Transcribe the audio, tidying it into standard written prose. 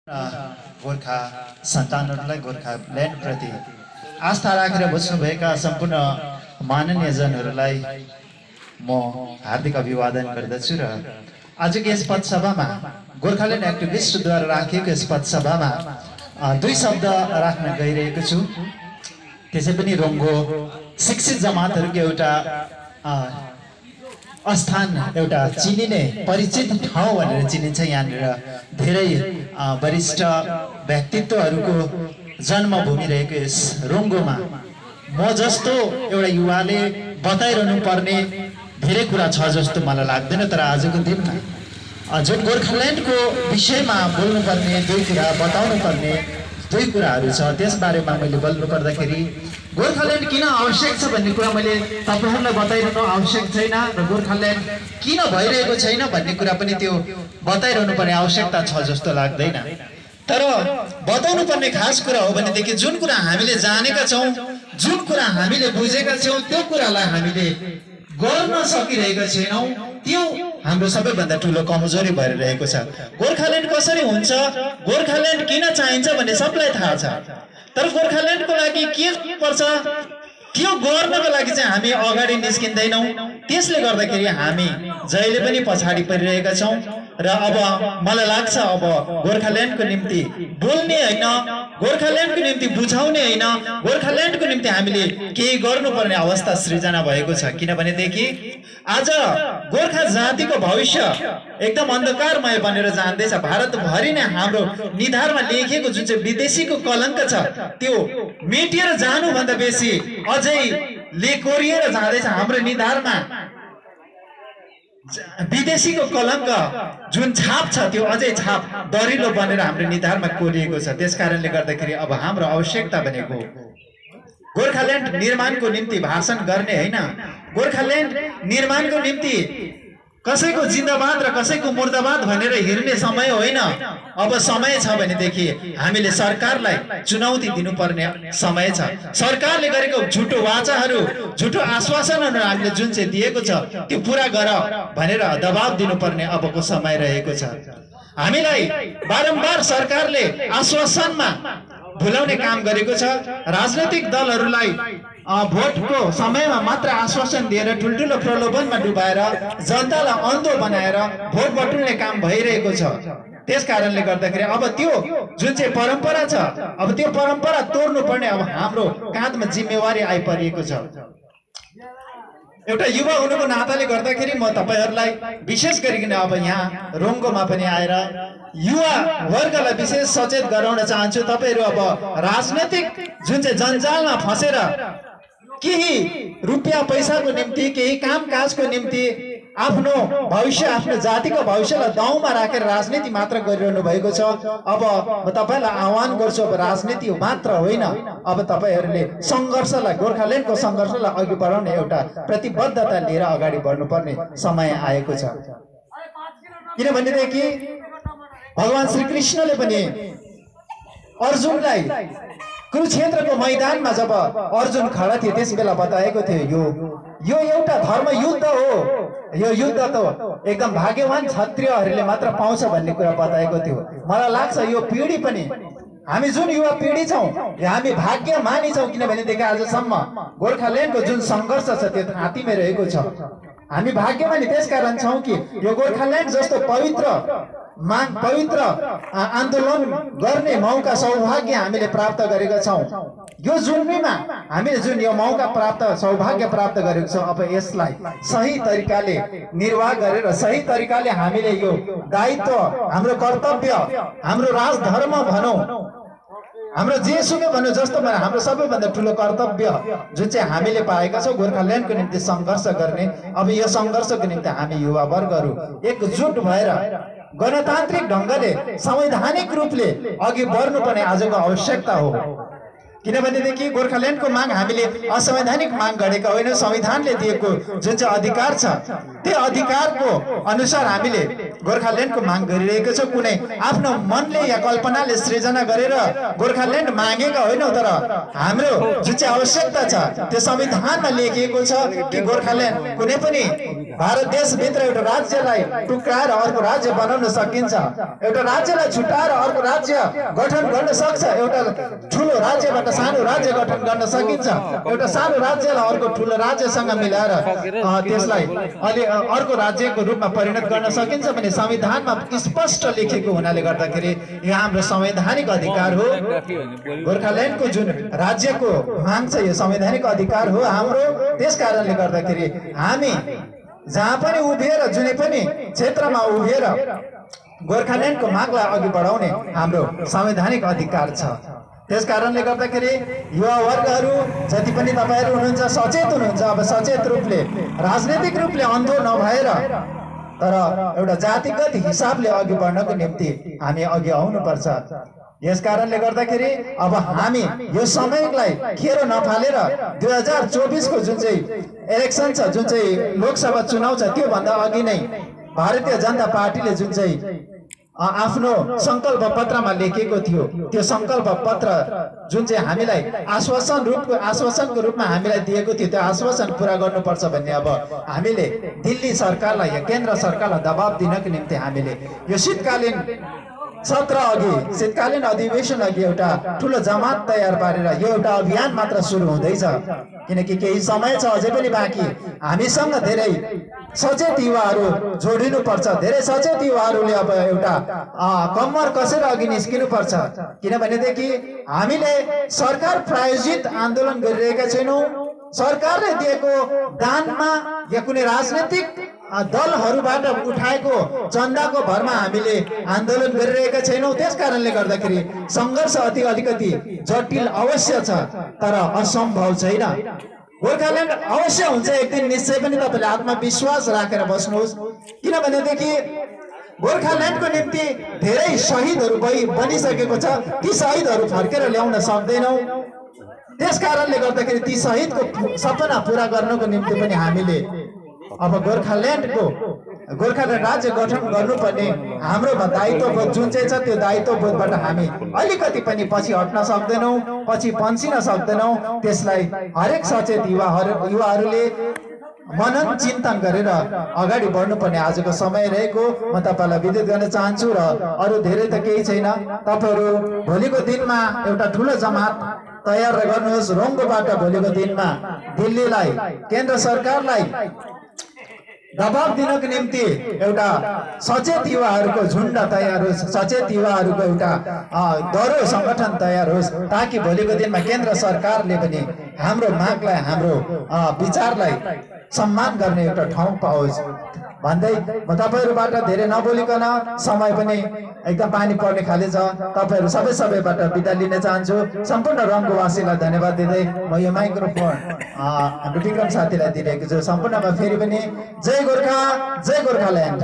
गोर्खा सन्तानहरूलाई गोर्खाल्यान्डप्रति आस्था राखेर बस्नुभएका सम्पूर्ण माननीय जनहरूलाई म हार्दिक अभिवादन गर्दछु र आजको यस पथसभामा गोर्खाल्यान्ड एक्टिभिस्टद्वारा राखिएको यस पथसभामा दुई शब्द राख्न गइरहेको छु। त्यसै पनि रोङ्गो शिक्षित जमातहरूको एउटा स्थान, एउटा चिनिने परिचित ठाउँ भनेर चिनिन्छ। यहाँनिर धेरै वरिष्ठ व्यक्तित्वहरूको जन्मभूमि रहेको यस रोङ्गोमा म जस्तो एउटा युवाले बताइरहनु पर्ने धेरै कुरा छ जस्तो मलाई लाग्दैन। तर आजको दिनमा जुन गोर्खाल्यान्डको विषयमा बोल्नुपर्ने दुई कुरा, बताउनु पर्ने दुई कुराहरू छ, त्यसबारेमा मैले बोल्नु पर्दाखेरि गोर्खाल्यान्ड किन आवश्यक छ भन्ने कुरा मैले तपाईहरुलाई बताइरहनु आवश्यक छैन र गोर्खाल्यान्ड किन भइरहेको छैन भन्ने कुरा पनि त्यो बताइरहनु पर्ने आवश्यकता छ जस्तो लाग्दैन। तर बताउनु पर्ने खास कुरा हो भनेदेखि जुन कुरा हामीले जानेका छौं, जुन कुरा हामीले बुझेका छौं, त्यो कुरालाई हामीले गर्न सकिरहेका छैनौं, त्यो हाम्रो सबैभन्दा ठूलो कमजोरी भएर रहेको छ। गोर्खाल्यान्ड कसरी हुन्छ, गोर्खाल्यान्ड किन चाहिन्छ भन्ने सबलाई थाहा छ। तर गोर्खाल्यान्डको लागि के पर्छ, त्यो गर्नको लागि चाहिँ हामी अगाडि निस्किँदैनौं। त्यसले गर्दाखेरि हामी जहिले पनि पछाडी परिरहेका छौं र अब मलाई लाग्छ अब गोर्खाल्यान्डको निम्ति बोल्ने हैन, गोर्खाल्यान्डको निम्ति बुझाउने हैन, गोर्खाल्यान्डको निम्ति हामीले केही गर्नुपर्ने अवस्था सृजना भएको छ। किनभनेदेखि आज गोर्खा जातिको भविष्य एकदम अन्धकारमय बनेर जाँदैछ। भारतभरि नै हाम्रो निधारमा लेखिएको जुन चाहिँ विदेशीको कलंक छ त्यो मेटिएर जानुभन्दा बेसी अझै कोरिएर जाँदैछ। हाम्रो निधारमा विदेशीको कलंक जुन छाप छ त्यो अझै छाप दरिलो बनेर हाम्रो निधारमा कोरिएको छ। त्यसकारणले गर्दाखेरि अब हाम्रो आवश्यकता भनेको गोर्खाल्यान्ड निर्माणको निम्ति भाषण गर्ने हैन, गोर्खाल्यान्ड निर्माणको निम्ति कसैको जिन्दाबाद र कसैको मुर्दाबाद भनेर हिर्ने समय होइन। अब समय छ भनेदेखि हामीले सरकारलाई चुनौती दिनुपर्ने समय छ। सरकारले गरेको झुटो वाचाहरू, झुटो आश्वासनहरू हामीले जुन चाहिँ दिएको छ त्यो पूरा गर भनेर दबाब दिनुपर्ने अबको समय रहेको छ। हामीलाई बारम्बार सरकारले आश्वासनमा भुलाउने काम गरेको छ। राजनैतिक दलहरूलाई भोटको समयमा मात्र आश्वासन दिएर ठुल्ठुलो प्रलोभनमा डुबाएर जनतालाई अन्धो बनाएर भोट बटुल्ने काम भइरहेको छ। त्यसकारणले गर्दाखेरि अब त्यो जुन चाहिँ परम्परा छ, अब त्यो परम्परा तोड्नुपर्ने अब हाम्रो काँधमा जिम्मेवारी आइपरेको छ। एउटा युवा हुनुको नाताले गर्दाखेरि म तपाईहरुलाई विशेष गरिकन अब यहाँ रोङ्गोमा पनि आएर युवा वर्गलाई विशेष सचेत गराउन चाहन्छु। तपाईहरु अब राजनीतिक जुन चाहिँ जन्जालमा फसेर केही रुपियाँ पैसाको निम्ति, केही कामकाजको निम्ति आफ्नो भविष्य, आफ्नो जातिको भविष्यलाई दाउमा राखेर राजनीति मात्र गरिरहनु भएको छ। अब म तपाईलाई आह्वान गर्छु, अब राजनीति मात्र होइन, अब तपाईहरुले संघर्षलाई, गोर्खाल्यान्डको संघर्षलाई अघि बढाउने एउटा प्रतिबद्धता लिएर अगाडि बढ्नुपर्ने समय आएको छ। किनभनेदेखि भगवान श्री कृष्णले पनि अर्जुनलाई कुरुक्षेत्रको मैदानमा जब अर्जुन खडा थिए त्यस बेला बताएको थियो यो एउटा धर्म युद्ध हो, यो युद्ध त एकदम भाग्यवान क्षत्रियहरूले मात्र पाउँछ भन्ने कुरा बताएको थियो। मलाई लाग्छ यो पिढी पनि, हामी जुन युवा पिढी छौं हामी भाग्यमानी छौं। किनभनेदेखि आजसम्म गोर्खाल्यान्डको जुन संघर्ष छ त्यो थाँतीमै रहेको छ। हामी भाग्यमानी त्यसकारण छौं कि यो गोर्खाल्यान्ड जस्तो पवित्र आन्दोलन गर्ने मौका, सौभाग्य हामीले प्राप्त गरेका छौं। यो जुनमा हामीले जुन यो मौका प्राप्त, सौभाग्य प्राप्त गरेको छौं, अब यसलाई सही तरिकाले निर्वाह गरेर सही तरिकाले हामीले यो दायित्व, हाम्रो कर्तव्य, हाम्रो राजधर्म भनौं, हाम्रो जेसुकै भन्नु, जस्तो हाम्रो सबैभन्दा ठूलो कर्तव्य जुन चाहिँ हामीले पाएका छौं गोर्खाल्यान्डको निम्ति संघर्ष गर्ने। अब यो संघर्षको निम्ति हामी युवा वर्गहरू एकजुट भएर गणतान्त्रिक ढंगले, संवैधानिक रूपले अघि बढ्नुपर्ने आजको आवश्यकता हो। किनभनेदेखि गोर्खाल्यान्डको माग हामीले असंवैधानिक माग गरेका होइन, संविधानले दिएको जुन चाहिँ अधिकार छ त्यो अधिकारको अनुसार हामीले गोर्खाल्यान्डको माग गरिरहेको छौँ। कुनै आफ्नो मनले या कल्पनाले सृजना गरेर गोर्खाल्यान्ड मागेका होइनौँ, तर हाम्रो जुन चाहिँ आवश्यकता छ त्यो संविधानमा लेखिएको छ कि गोर्खाल्यान्ड कुनै पनि भारत देशभित्र एउटा राज्यलाई टुक्राएर अर्को राज्य बनाउन सकिन्छ, एउटा राज्यलाई छुट्याएर अर्को राज्य गठन गर्न सक्छ, एउटा ठुलो राज्यबाट सानो राज्य गठन गर्न सकिन्छ, एउटा सानो राज्यलाई अर्को ठुलो राज्यसँग मिलाएर त्यसलाई अलि अर्को राज्यको रूपमा परिणत गर्न सकिन्छ भने संविधानमा स्पष्ट लेखेको हुनाले गर्दाखेरि यो हाम्रो संवैधानिक अधिकार हो। गोर्खाल्यान्डको जुन राज्यको माग छ यो संवैधानिक अधिकार हो हाम्रो। त्यसकारणले गर्दाखेरि हामी जहाँ पनि उभिएर जुनै पनि क्षेत्रमा उभिएर गोर्खाल्यान्डको मागलाई अघि बढाउने हाम्रो संवैधानिक अधिकार छ। त्यसकारणले गर्दाखेरि युवा वर्गहरू जति पनि तपाईहरु हुनुहुन्छ सचेत हुनुहुन्छ, अब सचेत रूपले राजनीतिक रूपले अन्धो नभएर तर एउटा जातिगत हिसाबले अघि बढ्नको निम्ति हामी अघि आउनुपर्छ। यस कारणले गर्दाखेरि अब हामी यो समयलाई खेर नफालेर 2024 को जुन चाहिँ इलेक्सन छ, जुन चाहिँ लोकसभा चुनाव छ, त्यो भन्दा अघि नै भारतीय जनता पार्टीले जुन चाहिँ आफ्नो संकल्प पत्रमा लेखेको थियो त्यो संकल्प पत्र जुन चाहिँ हामीलाई आश्वासनको रूपमा हामीलाई दिएको थियो त्यो आश्वासन पूरा गर्नुपर्छ भन्ने अब हामीले दिल्ली सरकारलाई या केन्द्र सरकारलाई दबाब दिनको निम्ति हामीले यो शीतकालीन सत्र अघि शीतकालीन अधिवेशन अघि एउटा ठुलो जमात तयार पारेर यो एउटा अभियान मात्र सुरु हुँदैछ। किनकि केही समय छ अझै पनि बाँकी। हामीसँग धेरै सचेत युवाहरू जोडिनु पर्छ, धेरै सचेत युवाहरूले अब एउटा कम्मर कसेर अघि निस्किनु पर्छ। किनभनेदेखि हामीले सरकार प्रायोजित आन्दोलन गरिरहेका छैनौँ, सरकारले दिएको दानमा या कुनै राजनीतिक दलहरूबाट उठाएको चन्दाको भरमा हामीले आन्दोलन गरिरहेका छैनौँ। त्यसकारणले गर्दाखेरि संघर्ष अलिकति जटिल अवश्य छ तर असम्भव छैन। गोर्खाल्यान्ड अवश्य हुन्छ एक दिन, निश्चय पनि तपाईले आत्मविश्वास राखेर बस्नुहोस्। किनभनेदेखि गोर्खाल्यान्डको निम्ति धेरै शहीदहरू बनिसकेको छ, ती शहीदहरू फर्केर ल्याउन सक्दैनौँ। त्यसकारणले गर्दाखेरि ती शहीदको सपना पूरा गर्नको निम्ति पनि हामीले अब गोर्खाल्यान्ड राज्य गठन गर्नुपर्ने हाम्रो दायित्वबोध जुन चाहिँ छ त्यो दायित्वबोधबाट हामी अलिकति पनि पछि हट्न सक्दैनौँ, पछि पन्सिन सक्दैनौँ। त्यसलाई हरेक सचेत युवाहरूले मनन चिन्तन गरेर अगाडि बढ्नुपर्ने आजको समय रहेको म तपाईलाई विदित गर्न चाहन्छु। र अरू धेरै त केही छैन, तपाईहरू भोलिको दिनमा एउटा ठुलो जमात तयार गर्नुहोस्। रोङ्गोबाट भोलिको दिनमा दिल्लीलाई, केन्द्र सरकारलाई दबाब दिनको निम्ति एउटा सचेत युवाहरूको झुन्ड तयार होस्, सचेत युवाहरूको एउटा दरो संगठन तयार होस्, ताकि भोलिको दिनमा केन्द्र सरकारले पनि हाम्रो मागलाई, हाम्रो विचारलाई सम्मान गर्ने एउटा ठाउँ पाओस् भन्दै म तपाईहरुबाट धेरै नबोलिकन, समय पनि एकदम पानी पर्ने खाली छ, तपाईहरु सबैबाट बिदा लिन चाहन्छु। सम्पूर्ण रङ्गवासीलाई धन्यवाद दिँदै म यो माइक्रोफोन हाम्रो विक्रम साथीलाई दिइरहेको छु। सम्पूर्णमा फेरि पनि जय गोर्खा, जय गोर्खाल्यान्ड।